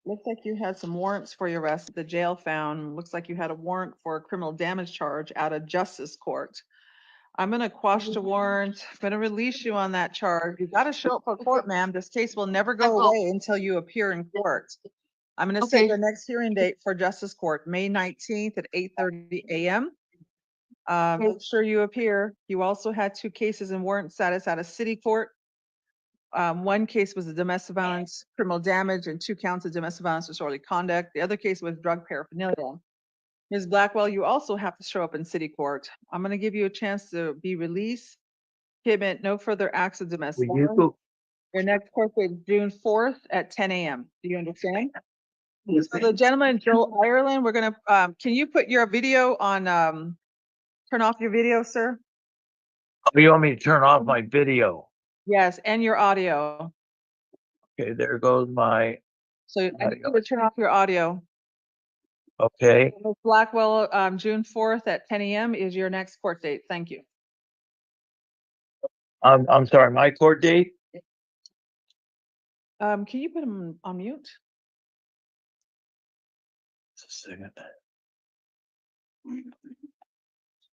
Looks like you had some warrants for your arrest. The jail found, looks like you had a warrant for a criminal damage charge out of justice court. I'm gonna quash the warrant. I'm gonna release you on that charge. You gotta show up for court, ma'am. This case will never go away until you appear in court. I'm gonna set Okay. your next hearing date for justice court, May 19th at 8:30 a.m. Make sure you appear. You also had 2 cases in warrant status out of city court. One case was a domestic violence, criminal damage, and 2 counts of domestic violence disorderly conduct. The other case was drug paraphernalia. Ms. Blackwell, you also have to show up in city court. I'm gonna give you a chance to be released. Commit no further acts of domestic Will you violence. go? Your next court date is June 4th at 10 a.m. Do you understand? Yes, So the gentleman, Joe Ireland, we're gonna, can you put your video on, turn off your video, sir? Oh, you want me to turn off my video? Yes, and your audio. Okay, there goes my, So I need you to turn off your audio. okay. Ms. Blackwell, June 4th at 10 a.m. is your next court date. Thank you. I'm sorry, my court date? Can you put him on mute? Just a second.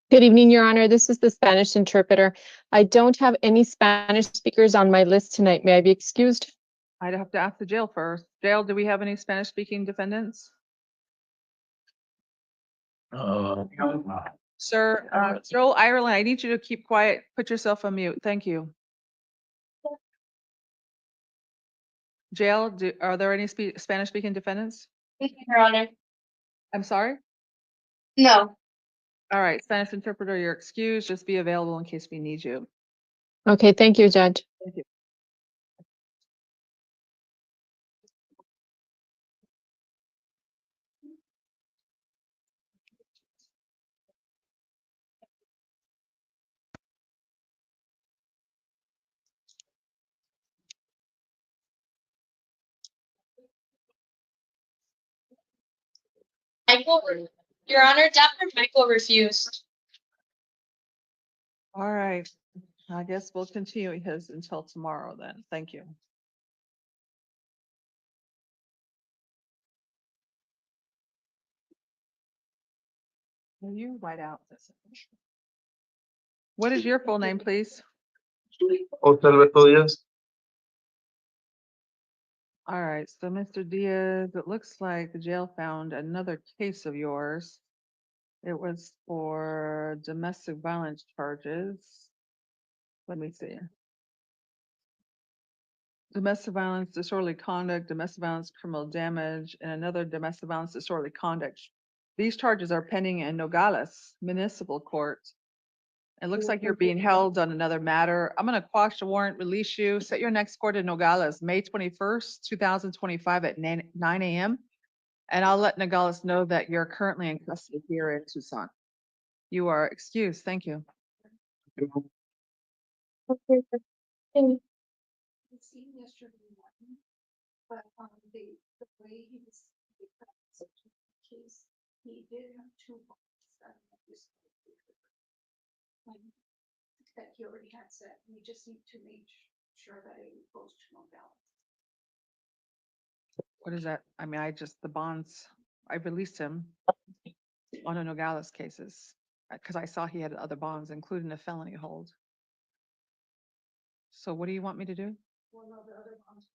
Good evening, Your Honor. This is the Spanish interpreter. I don't have any Spanish speakers on my list tonight. May I be excused? I'd have to ask the jail first. Jail, do we have any Spanish speaking defendants? Sir, Joel Ireland, I need you to keep quiet. Put yourself on mute. Thank you. Jail, are there any Spanish speaking defendants? Your Honor. I'm sorry? No. All right, Spanish interpreter, you're excused. Just be available in case we need you. Okay, thank you, Judge. Thank you. Michael, Your Honor, Dr. Michael refused. All right, I guess we'll continue his until tomorrow then. Thank you. Will you write out this? What is your full name, please? Alberto Diaz. All right, so Mr. Diaz, it looks like the jail found another case of yours. It was for domestic violence charges. Let me see. Domestic violence, disorderly conduct, domestic violence, criminal damage, and another domestic violence, disorderly conduct. These charges are pending in Nogales Municipal Court. It looks like you're being held on another matter. I'm gonna quash the warrant, release you, set your next court in Nogales, May 21st, 2025 at 9 a.m. And I'll let Nogales know that you're currently in custody here in Tucson. You are excused. Thank you. Seen yesterday morning, but the way he was case, he did have 2 bonds that he already had set. We just need to make sure that it goes to no balance. What is that? I mean, the bonds, I released him on a Nogales cases because I saw he had other bonds, including a felony hold. So what do you want me to do? Well, no, the other bonds.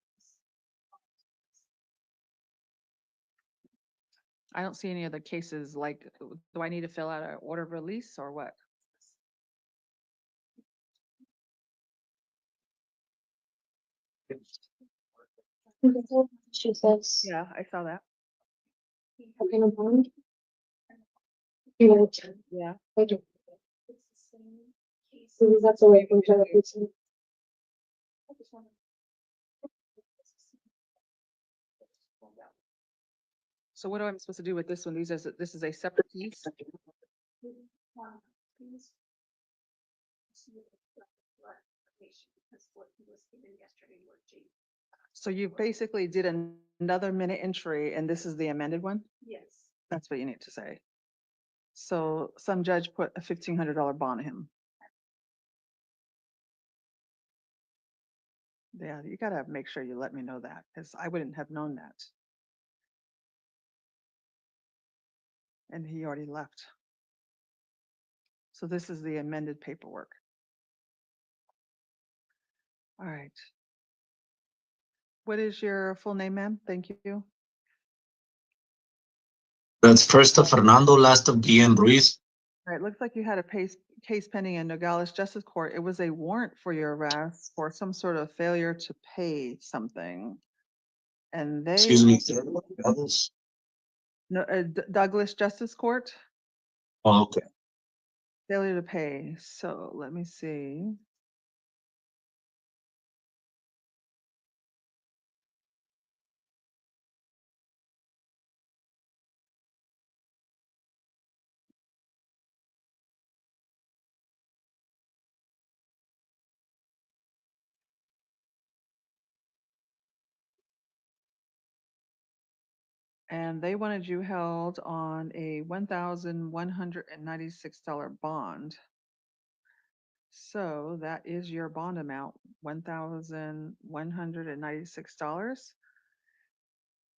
I don't see any other cases. Like, do I need to fill out an order of release or what? She says. Yeah, I saw that. Okay, no problem. Yeah. It's the same case. So that's away from each other. I just wanna- So what am I supposed to do with this one? This is a separate piece? Please. See if it's got the clarification, because what he was given yesterday were J. So you basically did another minute entry and this is the amended one? Yes. That's what you need to say. So some judge put a $1,500 bond on him. Yeah, you gotta make sure you let me know that because I wouldn't have known that. and he already left. So this is the amended paperwork. All right. What is your full name, ma'am? Thank you. That's first of Fernando, last of Guillen Ruiz. All right, looks like you had a case pending in Nogales Justice Court. It was a warrant for your arrest for some sort of failure to pay something. And they. Excuse me. No, Douglas Justice Court, Oh, okay. failure to pay. So let me see. And they wanted you held on a $1,196 bond. So that is your bond amount, $1,196.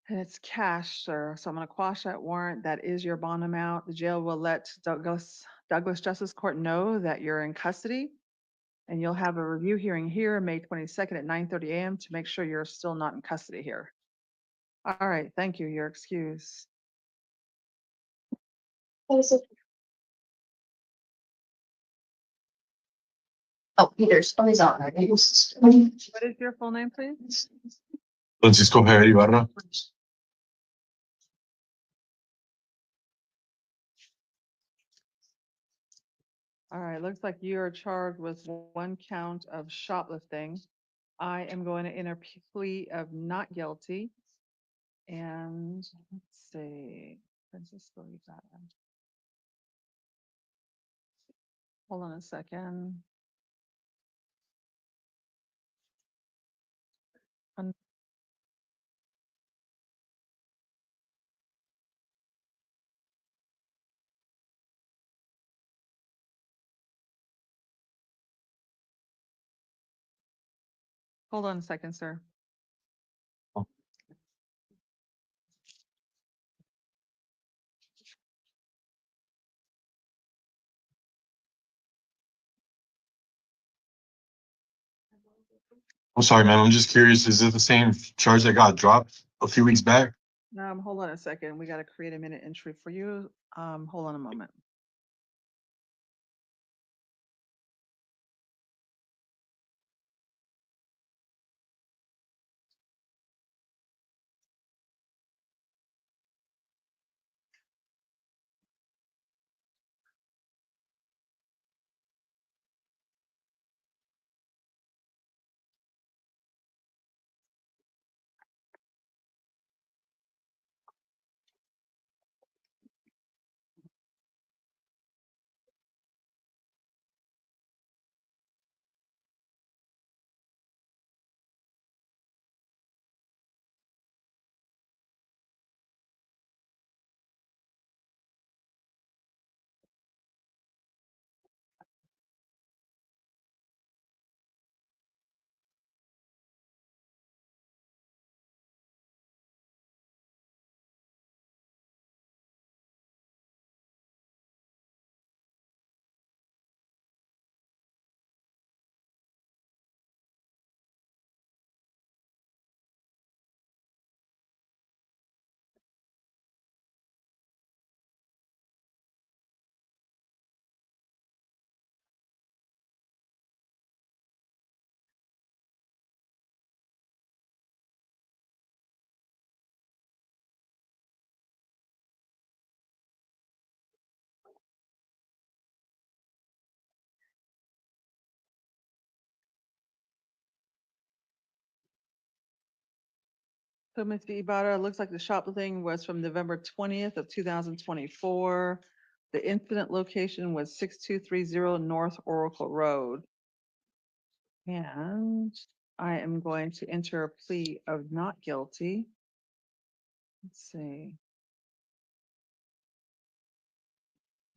And it's cash, sir. So I'm going to quash that warrant. That is your bond amount. The jail will let Douglas Justice Court know that you're in custody. And you'll have a review hearing here, May 22nd at 9:30 a.m. to make sure you're still not in custody here. All right, thank you. You're excused. Oh, Peter's on his own. What is your full name, please? Francisco Javier Ibara. All right, looks like you are charged with one count of shoplifting. I am going to enter a plea of not guilty. And let's see, Francisco Ibara. Hold on a second. Hold on a second, sir. I'm sorry, ma'am. I'm just curious. Is it the same charge that got dropped a few weeks back? Hold on a second. We got to create a minute entry for you. Hold on a moment. So, Mr. Ibara, it looks like the shoplifting was from November 20th of 2024. The incident location was 6230 North Oracle Road. And I am going to enter a plea of not guilty. Let's see.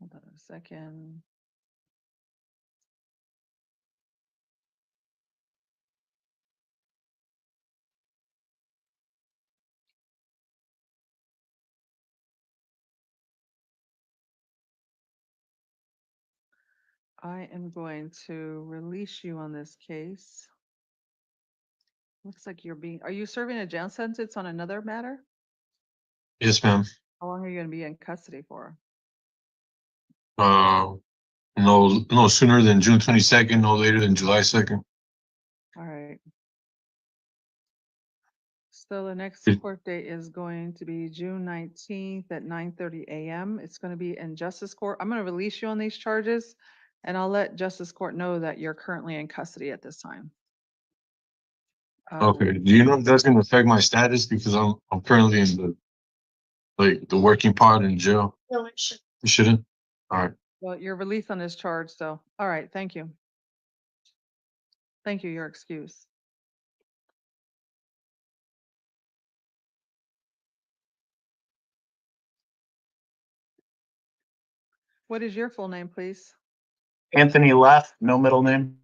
Hold on a second. I am going to release you on this case. Looks like are you serving a jail sentence on another matter? Yes, ma'am. How long are you gonna be in custody for? No sooner than June 22nd, no later than July 2nd. All right. So the next Good. court date is going to be June 19th at 9:30 a.m. It's going to be in Justice Court. I'm going to release you on these charges, and I'll let Justice Court know that you're currently in custody at this time. Okay. Do you know if that's gonna affect my status because I'm currently in the working part in jail? No, it should. It shouldn't. All right. Well, you're released on this charge, so, all right, thank you. Thank you, your excuse. What is your full name, please? Anthony Laff, no middle name.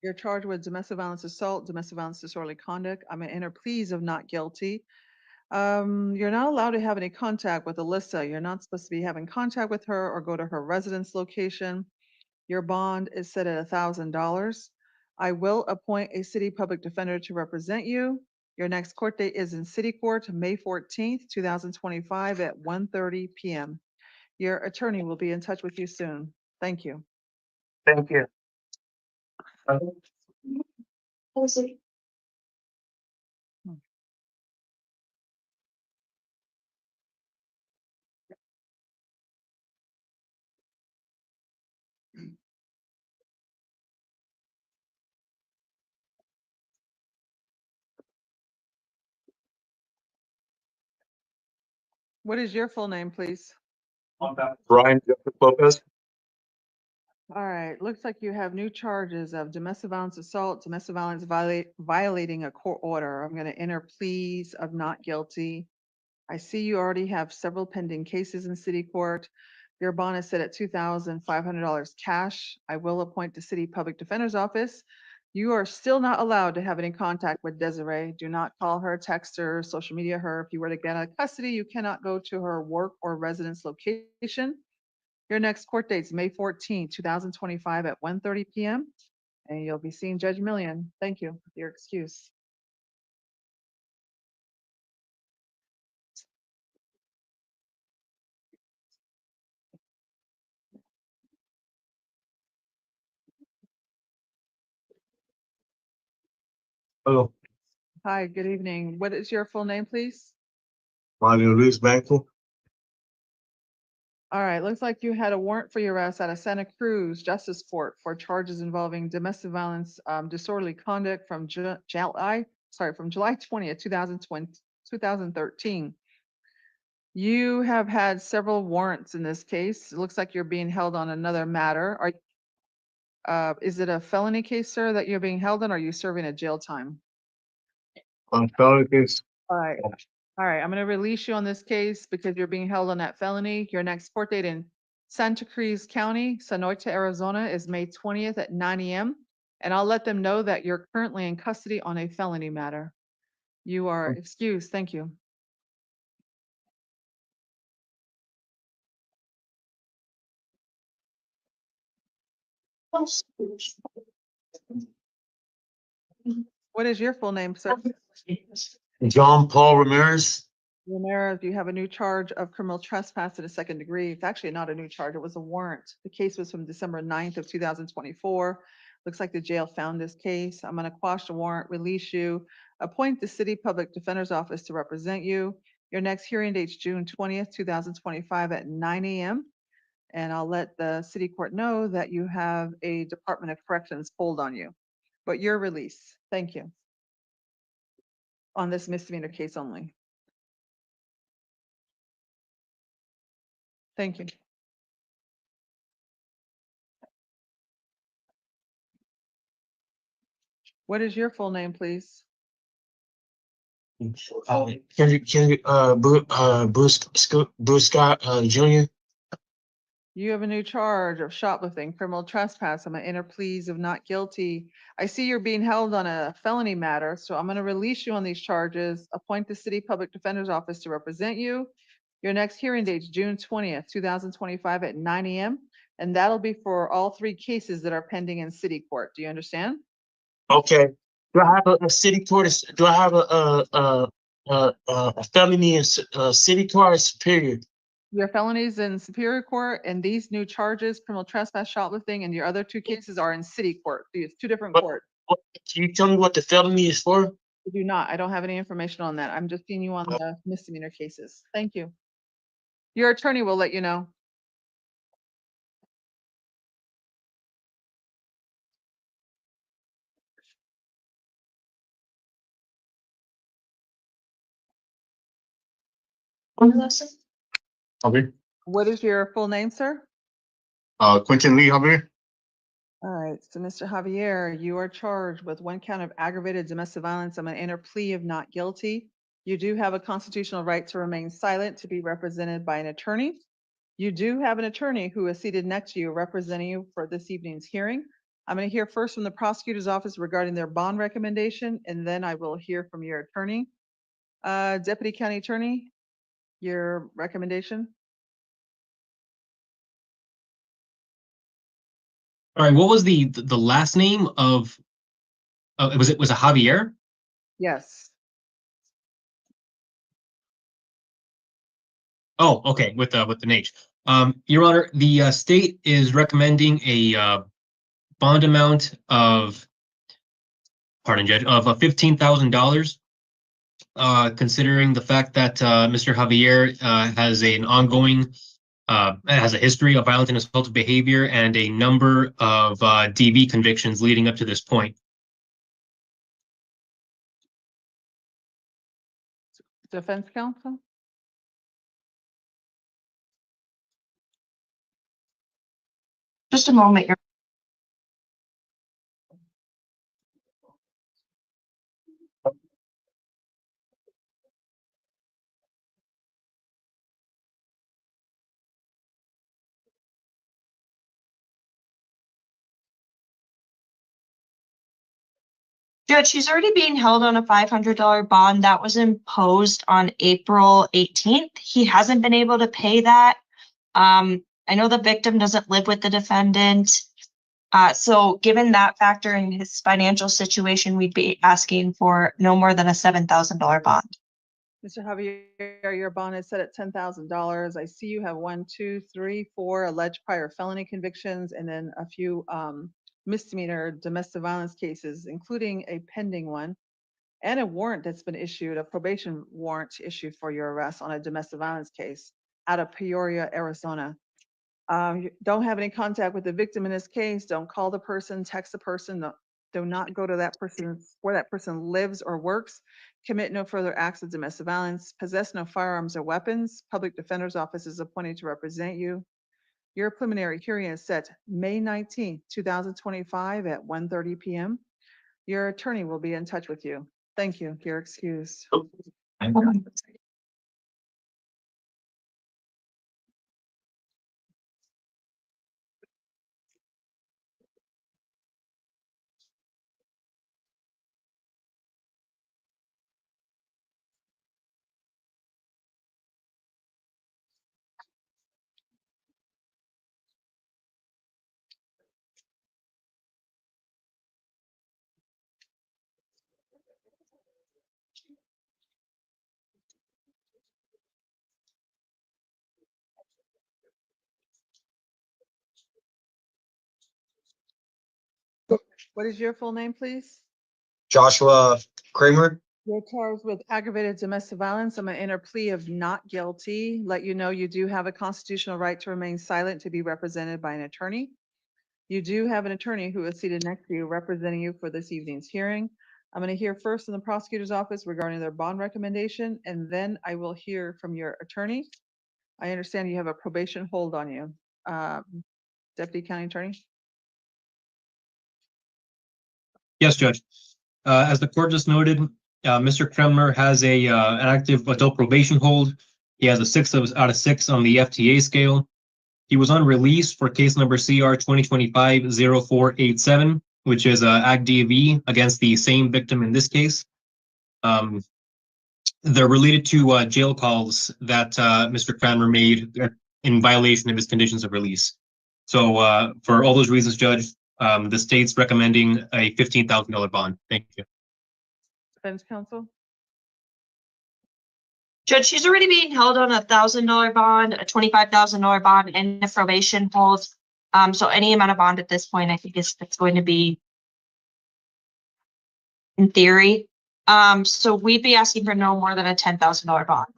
You're charged with domestic violence assault, domestic violence disorderly conduct. I'm gonna enter pleas of not guilty. You're not allowed to have any contact with Alyssa. You're not supposed to be having contact with her or go to her residence location. Your bond is set at $1,000. I will appoint a city public defender to represent you. Your next court date is in city court, May 14th, 2025 at 1:30 p.m. Your attorney will be in touch with you soon. Thank you. Thank you. Jose. What is your full name, please? Brian Lopez. All right, looks like you have new charges of domestic violence assault, domestic violence violating a court order. I'm gonna enter pleas of not guilty. I see you already have several pending cases in city court. Your bond is set at $2,500 cash. I will appoint the city public defender's office. You are still not allowed to have any contact with Desiree. Do not call her, text her, social media her. If you were to get out of custody, you cannot go to her work or residence location. Your next court date is May 14, 2025 at 1:30 p.m. And you'll be seeing Judge Million. Thank you for your excuse. Hello. Hi, good evening. What is your full name, please? Mario Ruiz Banco. All right, looks like you had a warrant for your arrest out of Santa Cruz Justice Court for charges involving domestic violence, disorderly conduct from July 20th, 2013. You have had several warrants in this case. It looks like you're being held on another matter. Is it a felony case, sir, that you're being held on, or are you serving a jail time? Felony case. All right. All right, I'm going to release you on this case because you're being held on that felony. Your next court date in Santa Cruz County, Sonoita, Arizona is May 20th at 9 a.m. And I'll let them know that you're currently in custody on a felony matter. You are excused. Thank you. What is your full name, sir? John Paul Ramirez. Romero, you have a new charge of criminal trespass to the second degree. It's actually not a new charge. It was a warrant. The case was from December 9th of 2024. Looks like the jail found this case. I'm going to quash the warrant, release you, appoint the city public defender's office to represent you. Your next hearing date is June 20th, 2025 at 9 a.m. And I'll let the city court know that you have a Department of Corrections hold on you, but you're released. Thank you. On this misdemeanor case only. Thank you. What is your full name, please? Bruce Scott, Jr. You have a new charge of shoplifting, criminal trespass. I'm gonna enter pleas of not guilty. I see you're being held on a felony matter, so I'm gonna release you on these charges, appoint the city public defender's office to represent you. Your next hearing date is June 20th, 2025 at 9 a.m. And that'll be for all three cases that are pending in city court. Do you understand? Okay. Do I have a city court? Do I have a felony in city court or superior? Your felonies in Superior Court and these new charges, criminal trespass, shoplifting, and your other two cases are in city court. It's two different But- courts. Can you tell me what the felony is for? I do not. I don't have any information on that. I'm just seeing you on the misdemeanor cases. Thank you. Your attorney will let you know. Javier. What is your full name, sir? Quentin Lee, Javier. All right, so Mr. Javier, you are charged with one count of aggravated domestic violence. I'm going to enter plea of not guilty. You do have a constitutional right to remain silent, to be represented by an attorney. You do have an attorney who is seated next to you representing you for this evening's hearing. I'm going to hear first from the prosecutor's office regarding their bond recommendation, and then I will hear from your attorney. Deputy County Attorney, your recommendation? All right, what was the last name of, was it Javier? Yes. Oh, okay, with an H. Your Honor, the state is recommending a bond amount of, pardon, Judge, of $15,000. Considering the fact that Mr. Javier has an ongoing, has a history of violent and assaultive behavior and a number of DV convictions leading up to this point. Defense counsel? Just a moment. Judge, he's already being held on a $500 bond that was imposed on April 18th. He hasn't been able to pay that. I know the victim doesn't live with the defendant. So given that factor in his financial situation, we'd be asking for no more than a $7,000 bond. Mr. Javier, your bond is set at $10,000. I see you have 1, 2, 3, 4 alleged prior felony convictions and then a few misdemeanor domestic violence cases, including a pending one and a warrant that's been issued, a probation warrant issued for your arrest on a domestic violence case out of Peoria, Arizona. You don't have any contact with the victim in this case. Don't call the person, text the person. Do not go to that person where that person lives or works. Commit no further acts of domestic violence. Possess no firearms or weapons. Public Defender's Office is appointed to represent you. Your preliminary hearing is set May 19th, 2025 at 1:30 p.m. Your attorney will be in touch with you. Thank you. You're excused. What is your full name, please? Joshua Kramer. You're charged with aggravated domestic violence. I'm going to enter plea of not guilty. Let you know you do have a constitutional right to remain silent, to be represented by an attorney. You do have an attorney who is seated next to you representing you for this evening's hearing. I'm going to hear first from the prosecutor's office regarding their bond recommendation, and then I will hear from your attorney. I understand you have a probation hold on you. Deputy County Attorney? Yes, Judge. As the court just noted, Mr. Kramers has an active adult probation hold. He has a 6 out of 6 on the FTA scale. He was on release for case number CR 2025-0487, which is Ag DV against the same victim in this case. They're related to jail calls that Mr. Kramers made in violation of his conditions of release. So for all those reasons, Judge, the state's recommending a $15,000 bond. Thank you. Defense counsel? Judge, she's already being held on $1,000 bond, a $25,000 bond, and a probation hold. So any amount of bond at this point, I think it's going to be in theory. So we'd be asking for no more than a $10,000 bond.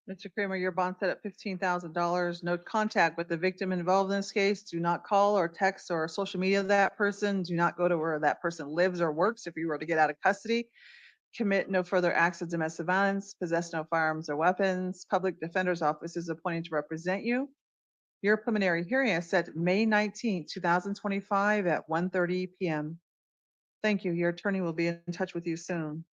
Mr. Kramer, your bond set at $15,000. No contact with the victim involved in this case. Do not call or text or social media that person. Do not go to where that person lives or works if you were to get out of custody. Commit no further acts of domestic violence. Possess no firearms or weapons. Public Defender's Office is appointed to represent you. Your preliminary hearing is set May 19th, 2025 at 1:30 p.m. Thank you. Your attorney will be in touch with you soon.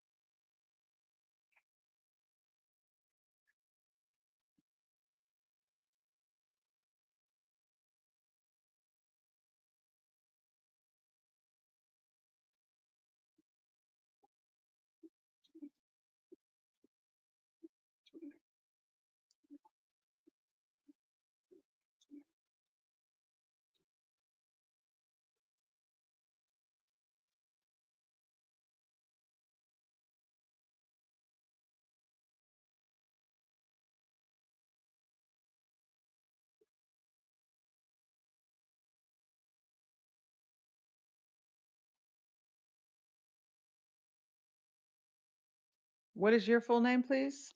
What is your full name, please?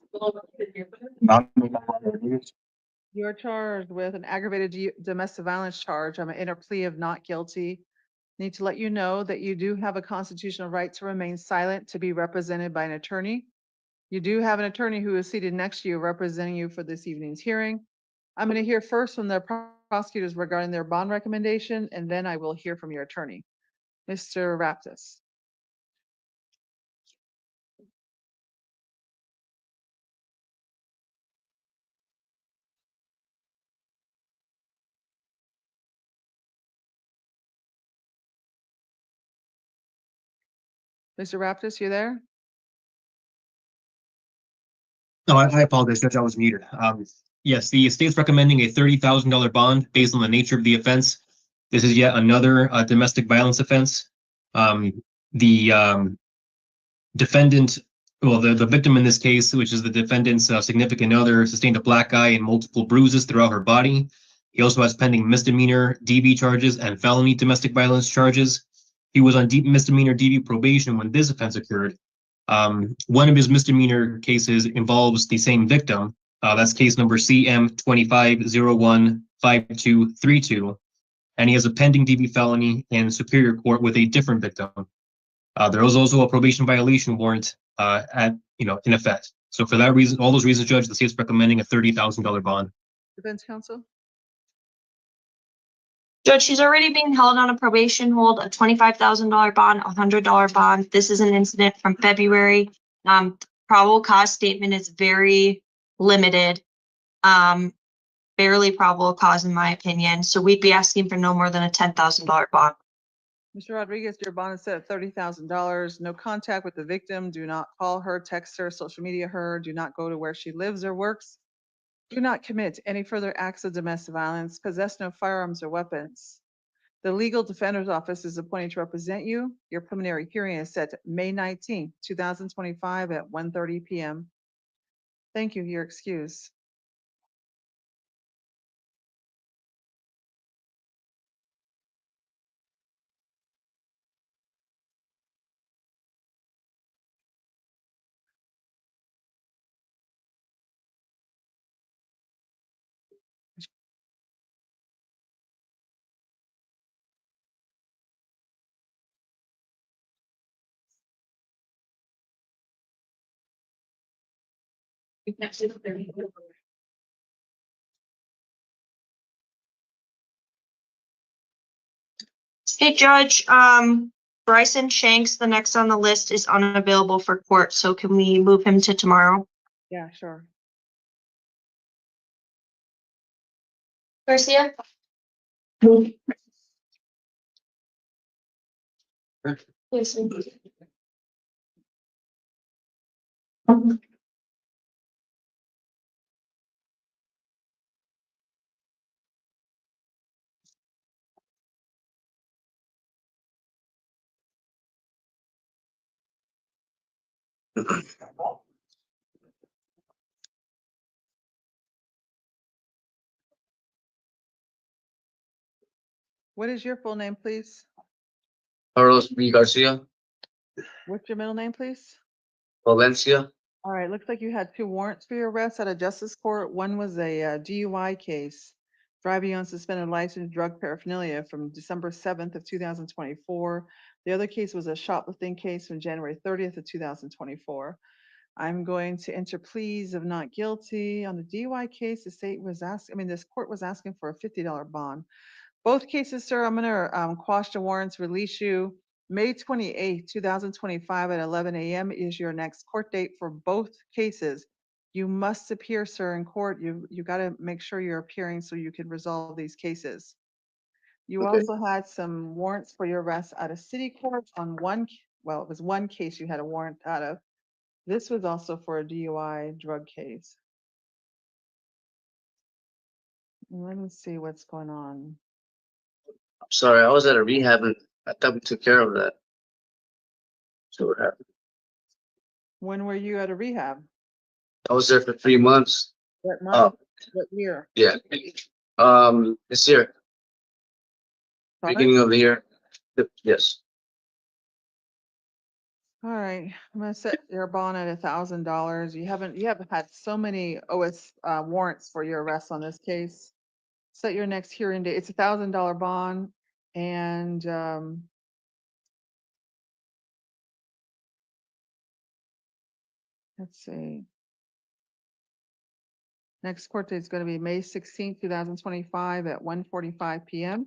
You're charged with an aggravated domestic violence charge. I'm an inter plea of not guilty. Need to let you know that you do have a constitutional right to remain silent, to be represented by an attorney. You do have an attorney who is seated next to you representing you for this evening's hearing. I'm going to hear first from the prosecutors regarding their bond recommendation, and then I will hear from your attorney. Mr. Raptis. Mr. Raptis, you there? No, I apologize, Judge, I was muted. Yes, the state's recommending a $30,000 bond based on the nature of the offense. This is yet another domestic violence offense. The defendant, well, the victim in this case, which is the defendant's significant other, sustained a black eye and multiple bruises throughout her body. He also has pending misdemeanor DV charges and felony domestic violence charges. He was on misdemeanor DV probation when this offense occurred. One of his misdemeanor cases involves the same victim. That's case number CM25015232. And he has a pending DV felony in Superior Court with a different victim. There was also a probation violation warrant in effect. So for that reason, all those reasons, Judge, the state's recommending a $30,000 bond. Defense counsel? Judge, she's already being held on a probation hold, a $25,000 bond, a $100 bond. This is an incident from February. Probable cause statement is very limited. Barely probable cause in my opinion. So we'd be asking for no more than a $10,000 bond. Mr. Rodriguez, your bond is set at $30,000. No contact with the victim. Do not call her, text her, social media her. Do not go to where she lives or works. Do not commit any further acts of domestic violence. Possess no firearms or weapons. The Legal Defender's Office is appointed to represent you. Your preliminary hearing is set May 19th, 2025 at 1:30 p.m. Thank you. You're excused. Hey, Judge, Bryson Shanks, the next on the list, is unavailable for court. So can we move him to tomorrow? Yeah, sure. Garcia? Yes. What is your full name, please? Carlos B. Garcia, What's your middle name, please? Valencia. All right, looks like you had 2 warrants for your arrest at a justice court. One was a DUI case, driving on suspended license, drug paraphernalia from December 7th of 2024. The other case was a shoplifting case from January 30th of 2024. I'm going to enter pleas of not guilty. On the DUI case, the state was this court was asking for a $50 bond. Both cases, sir, I'm gonna quash the warrants, release you. May 28th, 2025 at 11 a.m. is your next court date for both cases. You must appear, sir, in court. You gotta make sure you're appearing so you can resolve these cases. You Okay. also had some warrants for your arrest out of city court on well, it was one case you had a warrant out of. This was also for a DUI drug case. Let me see what's going on. Sorry, I was at a rehab and I thought we took care of that. So what happened? When were you at a rehab? I was there for 3 months. What month? What year? Yeah. This year, Sorry? beginning of the year. Yes. All right, I'm gonna set your bond at $1,000. You haven't had so many OS warrants for your arrest on this case. Set your next hearing date. It's $1,000 bond, and let's see. Next court date is going to be May 16th, 2025 at 1:45 p.m.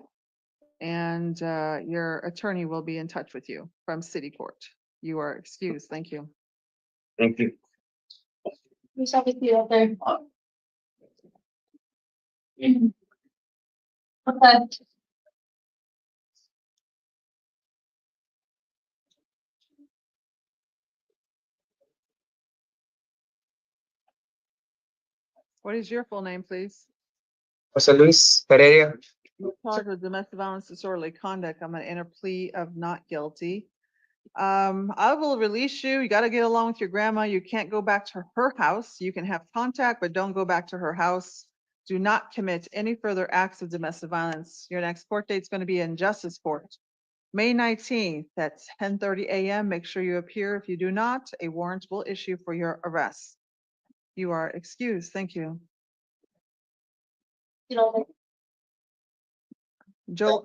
And your attorney will be in touch with you from City Court. You are excused. Thank you. Thank you. Who's up with you out there? Okay. What is your full name, please? Jose Luis Pereia. You're charged with domestic violence, disorderly conduct. I'm gonna enter plea of not guilty. I will release you. You gotta get along with your grandma. You can't go back to her house. You can have contact, but don't go back to her house. Do not commit any further acts of domestic violence. Your next court date is gonna be in Justice Court. May 19th at 10:30 a.m. Make sure you appear. If you do not, a warrant will issue for your arrest. You are excused. Thank you. Joel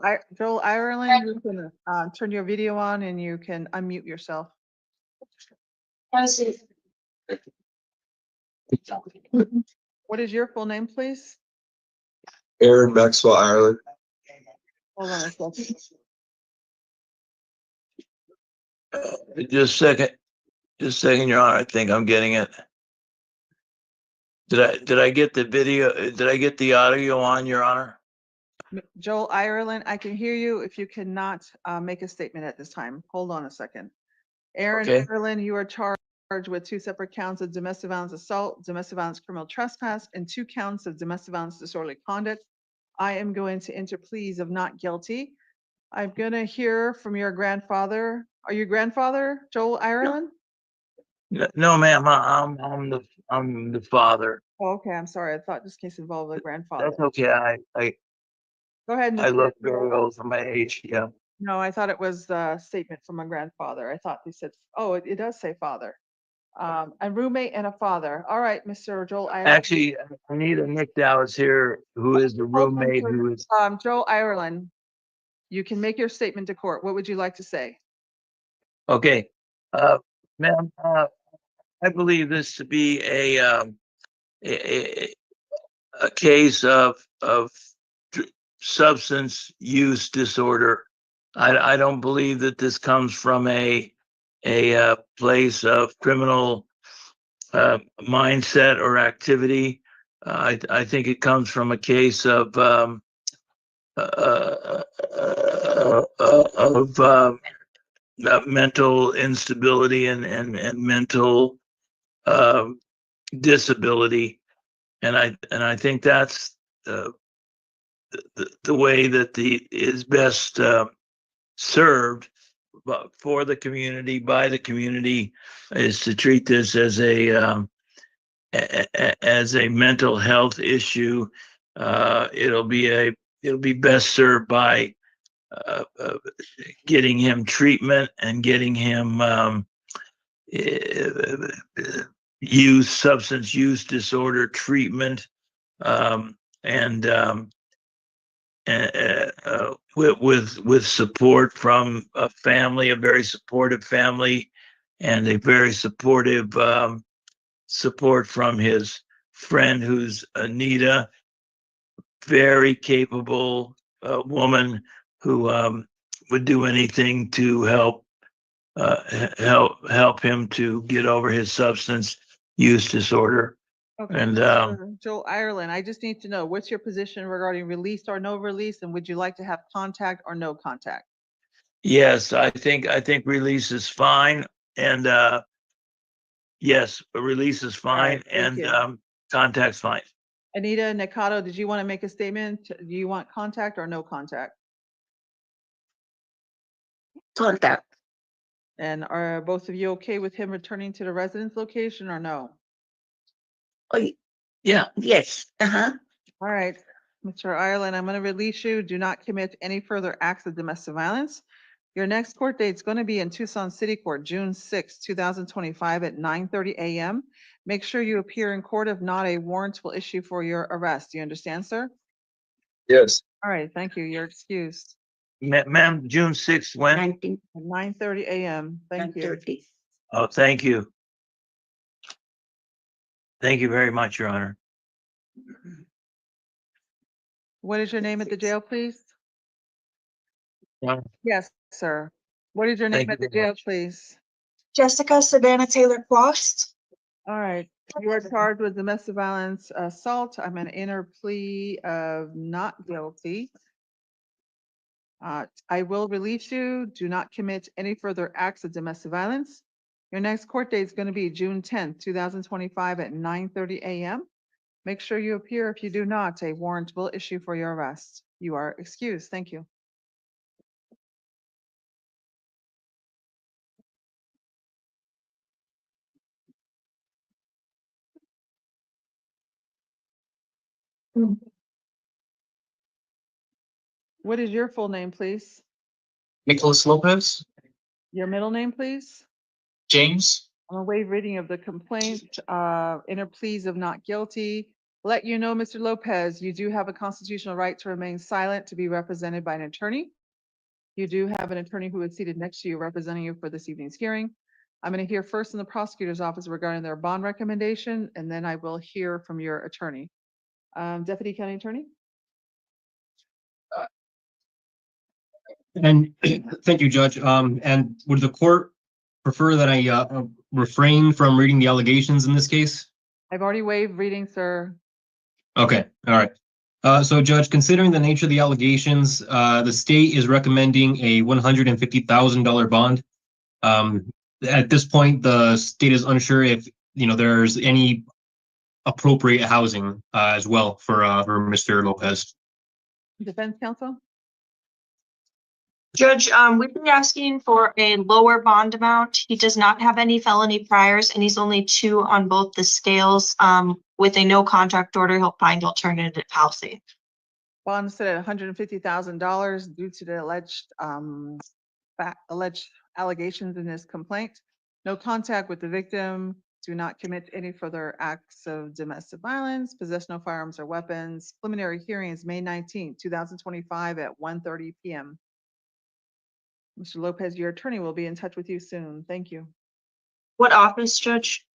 Ireland, you can turn your video on and you can unmute yourself. What is your full name, please? Aaron Maxwell Ireland. Hold on a second. Just a second, Your Honor. I think I'm getting it. Did I get the video? Did I get the audio on, Your Honor? Joel Ireland, I can hear you. If you cannot make a statement at this time, hold on a second. Aaron Okay. Ireland, you are charged with 2 separate counts of domestic violence assault, domestic violence criminal trespass, and 2 counts of domestic violence disorderly conduct. I am going to enter pleas of not guilty. I'm gonna hear from your grandfather. Are you grandfather, Joel Ireland? No, ma'am. I'm the father. Oh, okay, I'm sorry. I thought this case involved a grandfather. That's okay. Go ahead. I Mr. look very old for my age. Yeah. No, I thought it was a statement from a grandfather. I thought they said, oh, it does say father. A roommate and a father. All right, Mr. Joel Ireland. Actually, Anita Nick Dallas here, who is the Hold on, roommate, sir. who is. Joel Ireland, you can make your statement to court. What would you like to say? Okay, ma'am, I believe this to be a case of substance use disorder. I don't believe that this comes from a place of criminal mindset or activity. I think it comes from a case of mental instability and mental disability, and I think that's the way that is best served for the community, by the community, is to treat this as a mental health issue. It'll be best served by getting him treatment and getting him substance use disorder treatment, and with support from a family, a very supportive family, and a very supportive support from his friend, who's Anita, very capable woman who would do anything to help him to get over his substance use disorder. Okay, And Mr. Joel Ireland, I just need to know, what's your position regarding release or no release, and would you like to have contact or no contact? yes, I think release is fine, and yes, a release is fine, right, thank and you. contact's fine. Anita Nakado, did you want to make a statement? Do you want contact or no contact? Contact. And are both of you okay with him returning to the residence location or no? Oh, Yeah. yes. All right, Mr. Ireland, I'm going to release you. Do not commit any further acts of domestic violence. Your next court date is going to be in Tucson City Court, June 6, 2025 at 9:30 a.m. Make sure you appear in court. If not, a warrant will issue for your arrest. Do you understand, sir? Yes. All right, thank you. You're excused. Ma'am, June 6th, when? 19, At 9:30 a.m. Thank you. 9:30. Oh, thank you. Thank you very much, Your Honor. What is your name at the jail, please? Yeah. Yes, sir. What is your name Thank at you the very jail, please? Jessica Savannah Taylor Quast. All right, you are charged with domestic violence assault. I'm going to enter plea of not guilty. I will release you. Do not commit any further acts of domestic violence. Your next court date is going to be June 10th, 2025 at 9:30 a.m. Make sure you appear. If you do not, a warrant will issue for your arrest. You are excused. Thank you. What is your full name, please? Nicholas Lopez, Your middle name, please? James. On a waive reading of the complaint, enter pleas of not guilty. Let you know, Mr. Lopez, you do have a constitutional right to remain silent, to be represented by an attorney. You do have an attorney who is seated next to you representing you for this evening's hearing. I'm going to hear first in the prosecutor's office regarding their bond recommendation, and then I will hear from your attorney. Deputy County Attorney? And thank you, Judge. And would the court prefer that I refrain from reading the allegations in this case? I've already waived reading, sir. Okay, all right. So Judge, considering the nature of the allegations, the state is recommending a $150,000 bond. At this point, the state is unsure if, there's any appropriate housing as well for Mr. Lopez. Defense counsel? Judge, we've been asking for a lower bond amount. He does not have any felony priors, and he's only 2 on both the scales. With a no contract order, he'll find alternative housing. Bond set at $150,000 due to the alleged allegations in this complaint. No contact with the victim. Do not commit any further acts of domestic violence. Possess no firearms or weapons. Preliminary hearing is May 19th, 2025 at 1:30 p.m. Mr. Lopez, your attorney will be in touch with you soon. Thank you. What office, Judge?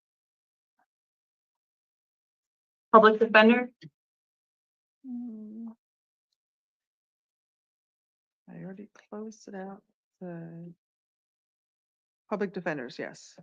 Public defender? I already closed it out. Public defenders, yes.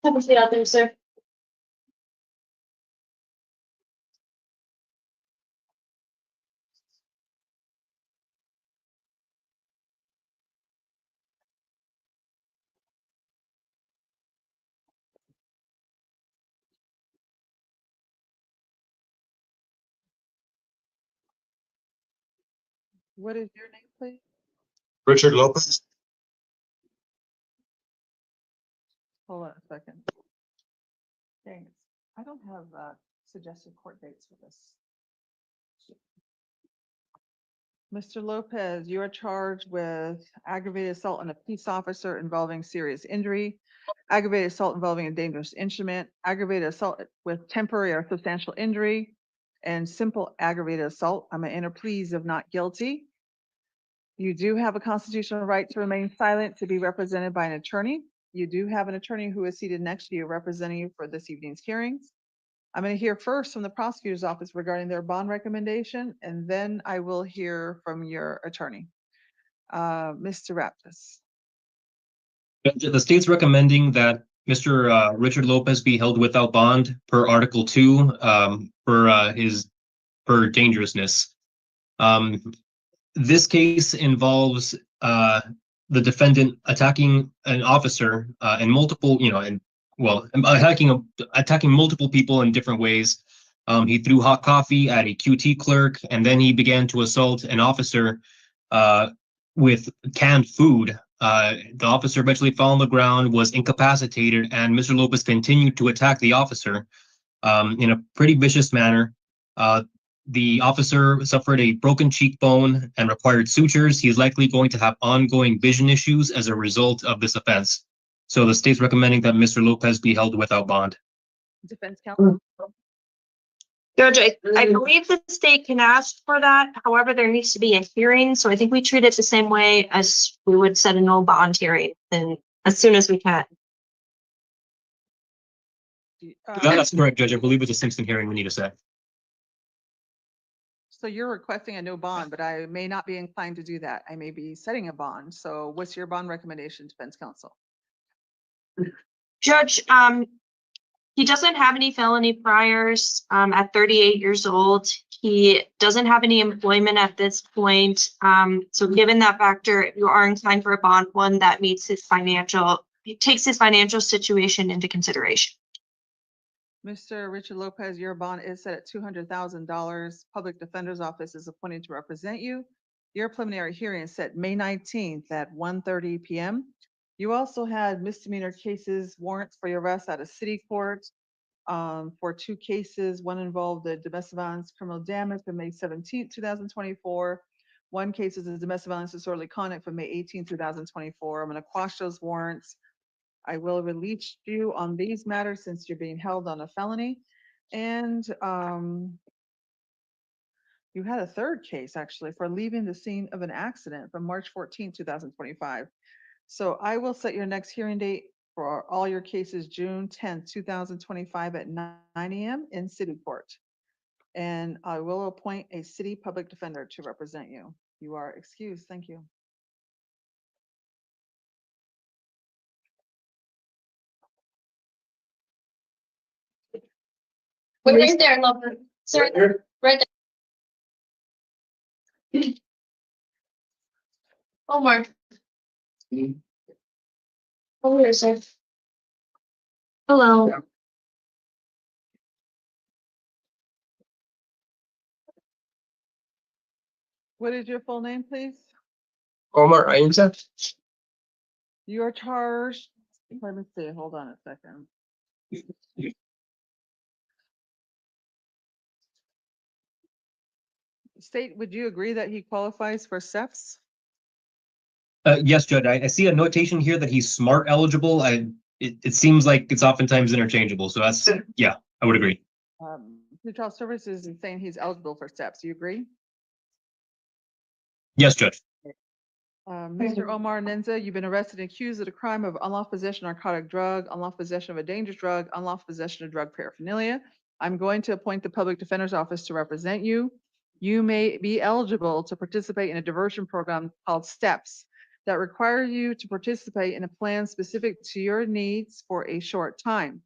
Have a seat out there, sir. What is your name, please? Richard Lopez. Hold on a second. Dang it. I don't have suggested court dates for this. Mr. Lopez, you are charged with aggravated assault on a peace officer involving serious injury, aggravated assault involving a dangerous instrument, aggravated assault with temporary or substantial injury, and simple aggravated assault. I'm going to enter pleas of not guilty. You do have a constitutional right to remain silent, to be represented by an attorney. You do have an attorney who is seated next to you representing you for this evening's hearings. I'm going to hear first from the prosecutor's office regarding their bond recommendation, and then I will hear from your attorney. Mr. Raptis. The state's recommending that Mr. Richard Lopez be held without bond per Article 2 for dangerousness. This case involves the defendant attacking an officer and multiple, attacking multiple people in different ways. He threw hot coffee at a QT clerk, and then he began to assault an officer with canned food. The officer eventually fell on the ground, was incapacitated, and Mr. Lopez continued to attack the officer in a pretty vicious manner. The officer suffered a broken cheekbone and required sutures. He is likely going to have ongoing vision issues as a result of this offense. So the state's recommending that Mr. Lopez be held without bond. Defense counsel. Judge, I believe the state can ask for that. However, there needs to be a hearing. So I think we treat it the same way as we would set a no bond hearing, and as soon as we can. That's correct, Judge. I believe it's a Simpson hearing we need to set. So you're requesting a no bond, but I may not be inclined to do that. I may be setting a bond. So what's your bond recommendation, defense counsel? Judge, he doesn't have any felony priors at 38 years old. He doesn't have any employment at this point. So given that factor, if you are inclined for a bond, one that meets his takes his financial situation into consideration. Mr. Richard Lopez, your bond is set at $200,000. Public Defender's Office is appointed to represent you. Your preliminary hearing is set May 19th at 1:30 p.m. You also had misdemeanor cases, warrants for your arrest out of city court for 2 cases. One involved the domestic violence criminal damage from May 17th, 2024. One case is a domestic violence disorderly conduct from May 18th, 2024. I'm going to quash those warrants. I will release you on these matters since you're being held on a felony. And you had a third case actually for leaving the scene of an accident from March 14, 2025. So I will set your next hearing date for all your cases June 10th, 2025 at 9 a.m. in city court. And I will appoint a city public defender to represent you. You are excused. Thank you. Right there, Lopez. Sir, right there. Omar. Over here, sir. Hello. What is your full name, please? Omar Ainsa. You are charged. Let me see. Hold on a second. State, would you agree that he qualifies for SEPs? Yes, Judge. I see a notation here that he's SMART eligible. It seems like it's oftentimes interchangeable. So that's, yeah, I would agree. Pretrial Services is saying he's eligible for SEPs. Do you agree? Yes, Judge. Mr. Omar Nenza, you've been arrested and accused of the crime of unlawful possession of narcotic drug, unlawful possession of a dangerous drug, unlawful possession of drug paraphernalia. I'm going to appoint the Public Defender's Office to represent you. You may be eligible to participate in a diversion program called STEPS. that require you to participate in a plan specific to your needs for a short time.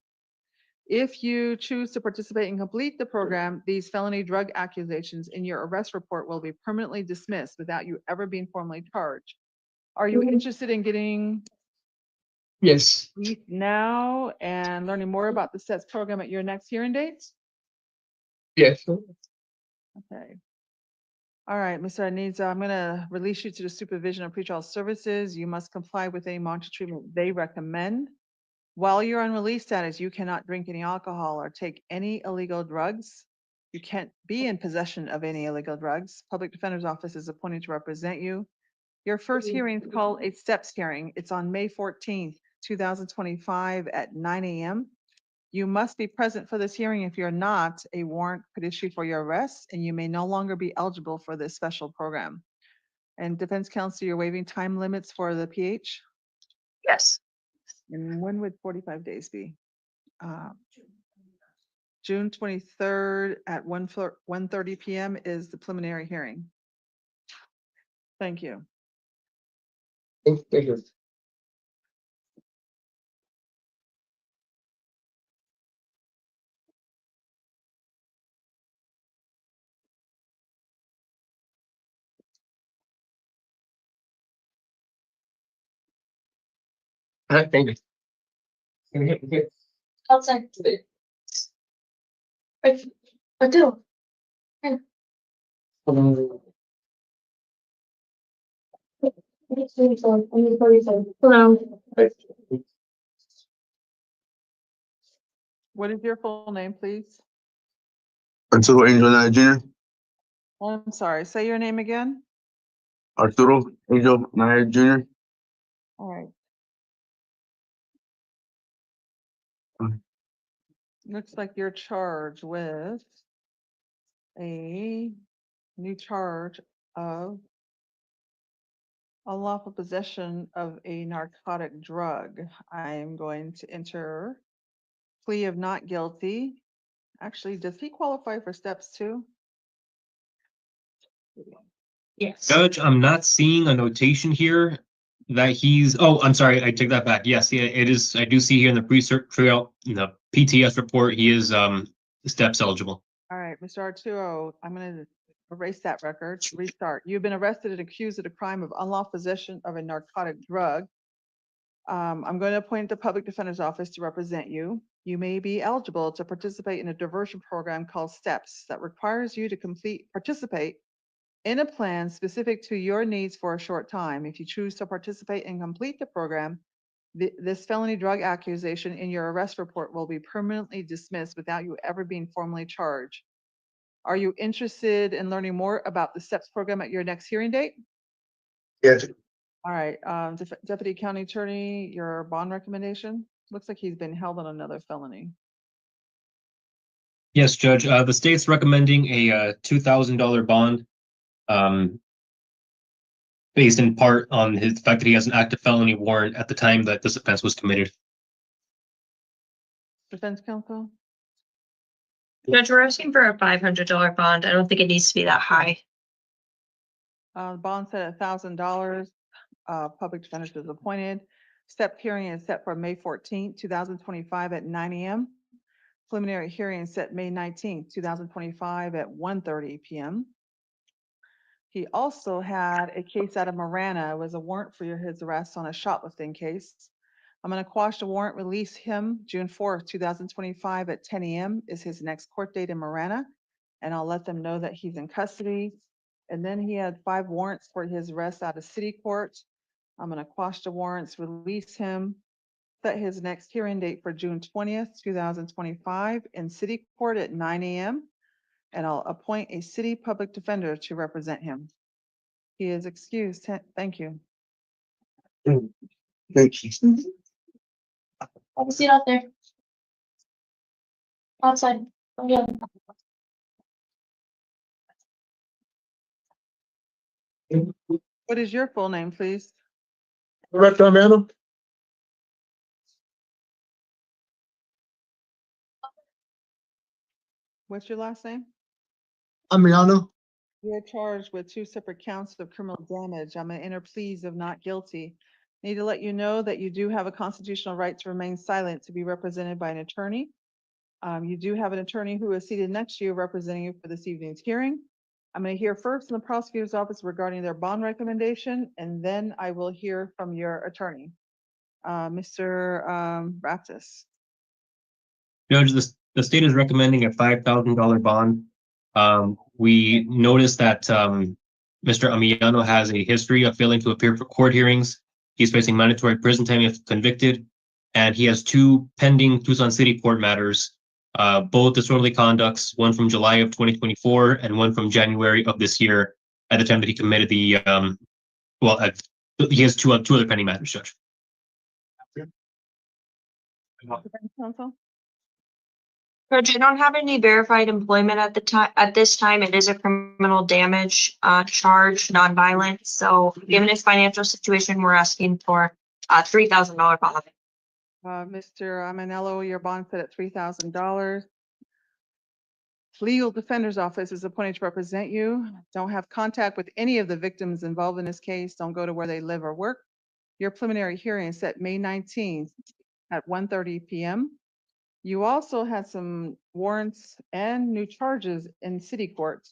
If you choose to participate and complete the program, these felony drug accusations in your arrest report will be permanently dismissed without you ever being formally charged. Are you interested in getting Yes. briefed now and learning more about the SETS program at your next hearing date? Yes. Okay. All right, Mr. Nenza, I'm gonna release you to the supervision of pretrial services. You must comply with any monitoring treatment they recommend. While you're on release status, you cannot drink any alcohol or take any illegal drugs. You can't be in possession of any illegal drugs. Public Defender's Office is appointed to represent you. Your first hearing is called a STEPS hearing. It's on May 14th, 2025 at 9 a.m. You must be present for this hearing. If you're not, a warrant could issue for your arrest and you may no longer be eligible for this special program. And Defense Counsel, you're waiving time limits for the PH? Yes. And when would 45 days be? June 23rd at 1:30 p.m. is the preliminary hearing. Thank you. Thank you. Thank you. Outside. I do. Hello. What is your full name, please? Arturo Angel Naya Jr. I'm sorry, say your name again. Arturo Angel Naya Jr. All right. Looks like you're charged with a new charge of unlawful possession of a narcotic drug. I am going to enter plea of not guilty. Actually, does he qualify for steps too? Yes. Judge, I'm not seeing a notation here that he's, oh, I'm sorry, I take that back. Yes, it is, I do see here in the pre-trial, in the PTS report, he is steps eligible. All right, Mr. Arturo, I'm going to erase that record, restart. You've been arrested and accused of the crime of unlawful possession of a narcotic drug. I'm going to appoint the Public Defender's Office to represent you. You may be eligible to participate in a diversion program called STEPS that requires you to participate in a plan specific to your needs for a short time. If you choose to participate and complete the program, this felony drug accusation in your arrest report will be permanently dismissed without you ever being formally charged. Are you interested in learning more about the STEPS program at your next hearing date? Yes. All right, Deputy County Attorney, your bond recommendation? Looks like he's been held on another felony. Yes, Judge, the state's recommending a $2,000 bond based in part on the fact that he has an active felony warrant at the time that this offense was committed. Defense Counsel? Judge, we're asking for a $500 bond. I don't think it needs to be that high. Bond set at $1,000. Public defender is appointed. Step hearing is set for May 14th, 2025 at 9 a.m. Preliminary hearing is set May 19th, 2025 at 1:30 p.m. He also had a case out of Marana. It was a warrant for his arrest on a shoplifting case. I'm going to quash the warrant, release him June 4th, 2025 at 10 a.m. is his next court date in Marana. And I'll let them know that he's in custody. And then he had 5 warrants for his arrest out of city court. I'm going to quash the warrants, release him, set his next hearing date for June 20th, 2025 in city court at 9 a.m. And I'll appoint a city public defender to represent him. He is excused. Thank you. Thank you. Have a seat out there. Outside. Yeah. What is your full name, please? Director Amiano. What's your last name? Amiano. You're charged with 2 separate counts of criminal damage. I'm gonna enter pleas of not guilty. Need to let you know that you do have a constitutional right to remain silent, to be represented by an attorney. You do have an attorney who is seated next to you representing you for this evening's hearing. I'm going to hear first from the prosecutor's office regarding their bond recommendation, and then I will hear from your attorney. Mr. Baptist. Judge, the state is recommending a $5,000 bond. We noticed that Mr. Amiano has a history of failing to appear for court hearings. He's facing mandatory prison time if convicted, and he has 2 pending Tucson City court matters, both disorderly conducts, one from July of 2024 and one from January of this year, at the time that he committed the he has two other pending matters, Judge. Defense counsel? Judge, I don't have any verified employment at the time, at this time. It is a criminal damage charge, nonviolent. So given his financial situation, we're asking for a $3,000 bond. Mr. Manello, your bond set at $3,000. Legal Defender's Office is appointed to represent you. Don't have contact with any of the victims involved in this case. Don't go to where they live or work. Your preliminary hearing is set May 19th at 1:30 p.m. You also had some warrants and new charges in city court.